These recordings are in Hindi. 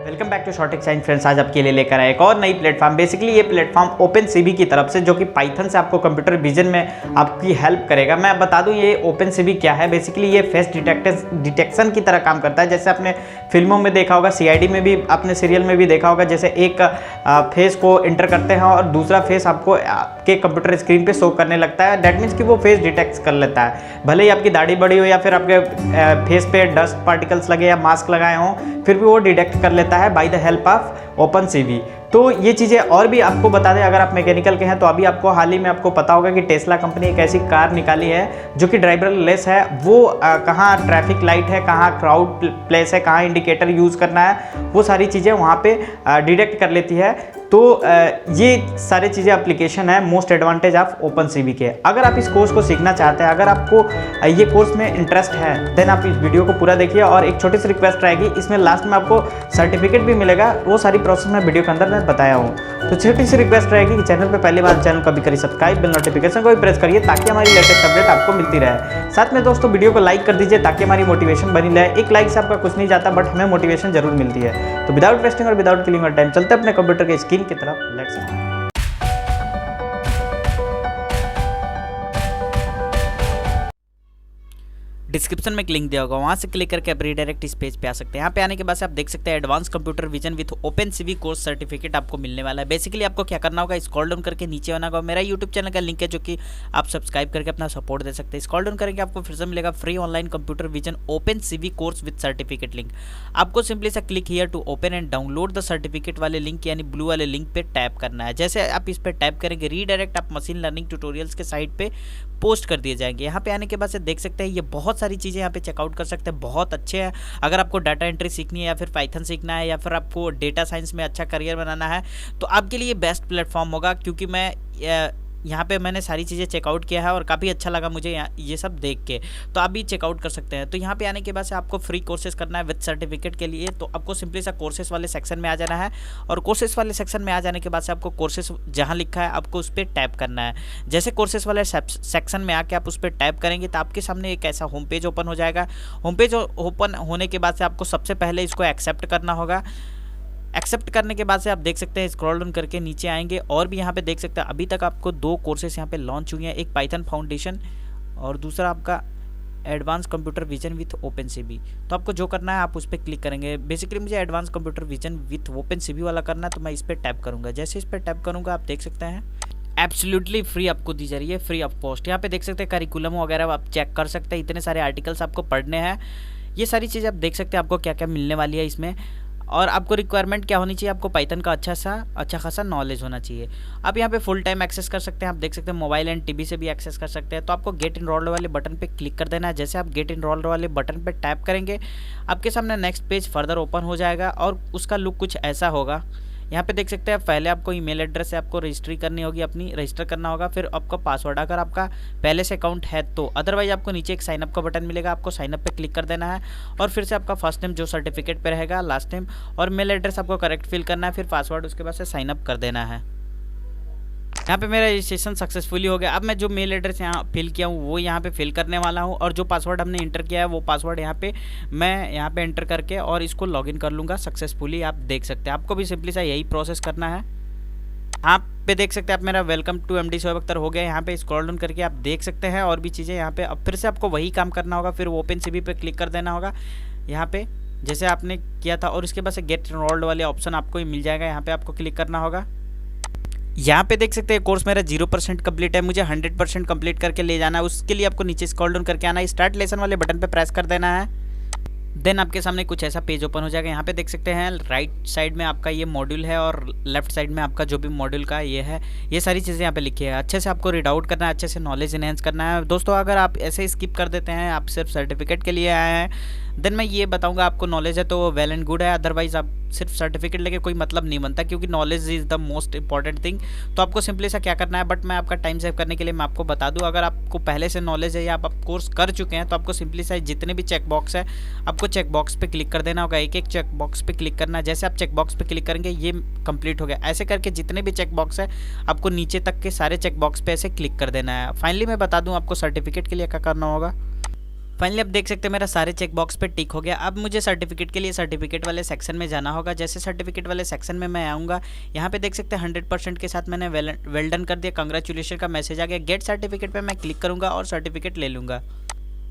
Welcome back to Shortech science friends. आज आपके लिए लेकर आए एक और नई प्लेटफॉर्म। बेसिकली ये प्लेटफॉर्म ओपनसीवी की तरफ से, जो कि पाइथन से आपको कंप्यूटर विजन में आपकी हेल्प करेगा। मैं बता दूं ये ओपनसीवी क्या है। बेसिकली ये फेस डिटेक्शन की तरह काम करता है। जैसे आपने फिल्मों में देखा होगा, सीआईडी में भी, आपने सीरियल में भी देखा होगा, जैसे एक फेस को एंटर करते हैं और दूसरा फेस आपको आपके कंप्यूटर स्क्रीन पे शो करने लगता है। दैट मीन्स कि वो फेस डिटेक्ट कर लेता है। भले ही आपकी दाढ़ी बड़ी हो या फिर आपके फेस पे डस्ट पार्टिकल्स लगे या मास्क लगाए हों, फिर भी वो डिटेक्ट कर लेता है by the help of OpenCV. तो ये चीज़ें और भी आपको बता दें, अगर आप मैकेनिकल के हैं तो अभी आपको हाल ही में आपको पता होगा कि टेस्ला कंपनी एक ऐसी कार निकाली है जो कि ड्राइवरलेस है। वो कहाँ ट्रैफिक लाइट है, कहाँ क्राउड प्लेस है, कहाँ इंडिकेटर यूज़ करना है, वो सारी चीज़ें वहाँ पे डिटेक्ट कर लेती है। तो ये सारी चीज़ें एप्लीकेशन है मोस्ट एडवांटेज ऑफ ओपनसीवी के। अगर आप इस कोर्स को सीखना चाहते हैं, अगर आपको ये कोर्स में इंटरेस्ट है, देन आप इस वीडियो को पूरा देखिए। और एक छोटी सी रिक्वेस्ट रहेगी, इसमें लास्ट में आपको सर्टिफिकेट भी मिलेगा। वो सारी प्रोसेस मैं वीडियो के अंदर मैं बताया हूँ। तो छोटी सी रिक्वेस्ट रहेगी कि चैनल पे पहली बार चैनल को भी करिए सब्सक्राइब, बेल नोटिफिकेशन को भी प्रेस करिए ताकि हमारी लेटेस्ट अपडेट आपको मिलती रहे। साथ में दोस्तों वीडियो को लाइक कर दीजिए ताकि हमारी मोटिवेशन बनी रहे। एक लाइक से आपका कुछ नहीं जाता, बट हमें मोटिवेशन जरूर मिलती है। तो विदाउट वेस्टिंग और विदाउट किलिंग और टाइम चलते अपने कंप्यूटर के स्क्रीन की तरफ। लेट्स डिस्क्रिप्शन में लिंक दिया होगा, वहाँ से क्लिक करके आप रीडायरेक्ट इस पेज पे आ सकते हैं। यहाँ पे आने के बाद से आप देख सकते हैं advance computer vision with OpenCV course certificate आपको मिलने वाला है। बेसिकली आपको क्या करना होगा, स्क्रॉल डाउन करके नीचे आना होगा। मेरा यूट्यूब चैनल का लिंक है जो कि आप सब्सक्राइब करके अपना सपोर्ट दे सकते हैं। स्क्रॉल डाउन करेंगे आपको फिर से मिलेगा free online computer vision OpenCV course with certificate link. आपको सिंपली सा click here to open and download the certificate वाले लिंक, यानी ब्लू वाले लिंक पे टैप करना है। जैसे आप इस पर टैप करेंगे, रीडायरेक्ट आप मशीन लर्निंग ट्यूटोरियल्स के साइट पे पोस्ट कर दिए जाएंगे। यहाँ पे आने के बाद से देख सकते हैं ये बहुत सारी चीज़ें यहाँ पे चेकआउट कर सकते हैं, बहुत अच्छे हैं। अगर आपको डाटा एंट्री सीखनी है या फिर पाइथन सीखना है या फिर आपको डेटा साइंस में अच्छा करियर बनाना है, तो आपके लिए बेस्ट प्लेटफॉर्म होगा। क्योंकि मैं यहाँ पे मैंने सारी चीज़ें चेकआउट किया है और काफ़ी अच्छा लगा मुझे ये सब देख के। तो आप भी चेकआउट कर सकते हैं। तो यहाँ पे आने के बाद से आपको फ्री कोर्सेज करना है विद सर्टिफिकेट के लिए। तो आपको सिंपली सा कोर्सेज वाले सेक्शन में आ जाना है और कोर्सेज वाले सेक्शन में आ जाने के बाद से आपको कोर्सेज जहाँ लिखा है आपको उस पर टैप करना है। जैसे कोर्सेज वाले सेक्शन में आके आप उस पर टैप करेंगे तो आपके सामने एक ऐसा होम पेज ओपन हो जाएगा। होम पेज ओपन होने के बाद से आपको सबसे पहले इसको एक्सेप्ट करना होगा। एक्सेप्ट करने के बाद से आप देख सकते हैं स्क्रॉल डाउन करके नीचे आएंगे और भी यहाँ पे देख सकते हैं अभी तक आपको 2 कोर्सेज यहाँ पे लॉन्च हुए हैं। एक पाइथन फाउंडेशन और दूसरा आपका advance computer vision with OpenCV. तो आपको जो करना है आप उस पर क्लिक करेंगे। बेसिकली मुझे advance computer vision with OpenCV वाला करना है, तो मैं इस पर टैप करूँगा। जैसे इस पर टैप करूँगा आप देख सकते हैं एब्सोल्युटली फ्री आपको दी जा रही है, फ्री ऑफ कॉस्ट। यहाँ पे देख सकते हैं करिकुलम वगैरह आप चेक कर सकते हैं। इतने सारे आर्टिकल्स आपको पढ़ने हैं, ये सारी चीज़ें आप देख सकते हैं आपको क्या क्या मिलने वाली है इसमें। और आपको रिक्वायरमेंट क्या होनी चाहिए, आपको पाइथन का अच्छा खासा नॉलेज होना चाहिए। आप यहाँ पे फुल टाइम एक्सेस कर सकते हैं। आप देख सकते हैं मोबाइल एंड टीवी से भी एक्सेस कर सकते हैं। तो आपको गेट इनरोल्ड वाले बटन पे क्लिक कर देना है। जैसे आप गेट इनरोल्ड वाले बटन पे टैप करेंगे आपके सामने नेक्स्ट पेज फर्दर ओपन हो जाएगा और उसका लुक कुछ ऐसा होगा। यहाँ पे देख सकते हैं पहले आपको ईमेल एड्रेस से आपको रजिस्ट्री करनी होगी, अपनी रजिस्टर करना होगा। फिर आपका पासवर्ड, अगर आपका पहले से अकाउंट है तो, अदरवाइज आपको नीचे एक साइनअप का बटन मिलेगा, आपको साइनअप पे क्लिक कर देना है। और फिर से आपका फर्स्ट नेम जो सर्टिफिकेट पे रहेगा, लास्ट नेम और मेल एड्रेस आपको करेक्ट फिल करना है। फिर पासवर्ड, उसके बाद से साइनअप कर देना है। यहाँ पे मेरा रजिस्ट्रेशन सक्सेसफुली हो गया। अब मैं जो मेल एड्रेस यहाँ फिल किया हूँ वो यहाँ पे फिल करने वाला हूँ और जो पासवर्ड हमने इंटर किया है वो पासवर्ड मैं यहाँ पे एंटर करके और इसको लॉगिन कर लूँगा सक्सेसफुली। आप देख सकते हैं आपको भी सिंपली सा यही प्रोसेस करना है। यहाँ पे देख सकते हैं आप मेरा welcome to MD Shoaib Akhtar हो गया। यहाँ पे स्क्रॉल डाउन करके आप देख सकते हैं और भी चीज़ें यहाँ पे। अब फिर से आपको वही काम करना होगा, फिर ओपनसीवी पे क्लिक कर देना होगा यहाँ पे जैसे आपने किया था और उसके बाद से गेट इनरोल्ड वाले ऑप्शन आपको मिल जाएगा। यहाँ पे आपको क्लिक करना होगा। यहाँ पे देख सकते हैं कोर्स मेरा 0% कंप्लीट है, मुझे 100% कंप्लीट करके ले जाना है। उसके लिए आपको नीचे स्क्रॉल डाउन करके आना है, स्टार्ट लेसन वाले बटन पे प्रेस कर देना है। देन आपके सामने कुछ ऐसा पेज ओपन हो जाएगा। यहाँ पे देख सकते हैं राइट साइड में आपका ये मॉड्यूल है और लेफ्ट साइड में आपका जो भी मॉड्यूल का ये है, ये सारी चीज़ें यहाँ पे लिखी है। अच्छे से आपको रीड आउट करना है, अच्छे से नॉलेज इनहेंस करना है। दोस्तों अगर आप ऐसे स्किप कर देते हैं, आप सिर्फ सर्टिफिकेट के लिए आए हैं, देन मैं ये बताऊंगा आपको नॉलेज है तो वेल एंड गुड है। अदरवाइज आप सिर्फ सर्टिफिकेट लेके कोई मतलब नहीं बनता, क्योंकि knowledge is the most important thing. तो आपको सिंपली सा क्या करना है, बट मैं आपका टाइम सेव करने के लिए मैं आपको बता दूं, अगर आपको पहले से नॉलेज है या आप कोर्स कर चुके हैं तो आपको सिंपली सा जितने भी चेक बॉक्स है आपको चेक बॉक्स पे क्लिक कर देना होगा। एक एक चेक बॉक्स पे क्लिक करना है। जैसे आप चेक बॉक्स पे क्लिक करेंगे ये कंप्लीट हो गया। ऐसे करके जितने भी चेक बॉक्स है आपको नीचे तक के सारे चेक बॉक्स पे ऐसे क्लिक कर देना है। फाइनली मैं बता दूँ आपको सर्टिफिकेट के लिए क्या करना होगा। फाइनली आप देख सकते हैं मेरा सारे चेक बॉक्स पे टिक हो गया। अब मुझे सर्टिफिकेट के लिए सर्टिफिकेट वाले सेक्शन में जाना होगा। जैसे सर्टिफिकेट वाले सेक्शन में मैं आऊँगा, यहाँ पे देख सकते हैं 100% के साथ मैंने वेल डन कर दिया, कंग्रेचुलेशन का मैसेज आ गया। गेट सर्टिफिकेट पे मैं क्लिक करूँगा और सर्टिफिकेट ले लूँगा।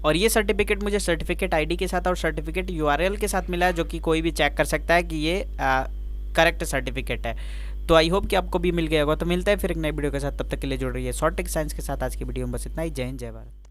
और ये सर्टिफिकेट मुझे सर्टिफिकेट आईडी के साथ और सर्टिफिकेट यूआरएल के साथ मिला है, जो कि कोई भी चेक कर सकता है कि ये करेक्ट सर्टिफिकेट है। तो आई होप कि आपको भी मिल गया होगा। तो मिलता है फिर एक नई वीडियो के साथ, तब तक के लिए जुड़ रही है शॉर्ट टेक साइंस के साथ। आज की वीडियो में बस इतना ही। जय हिंद, जय भारत।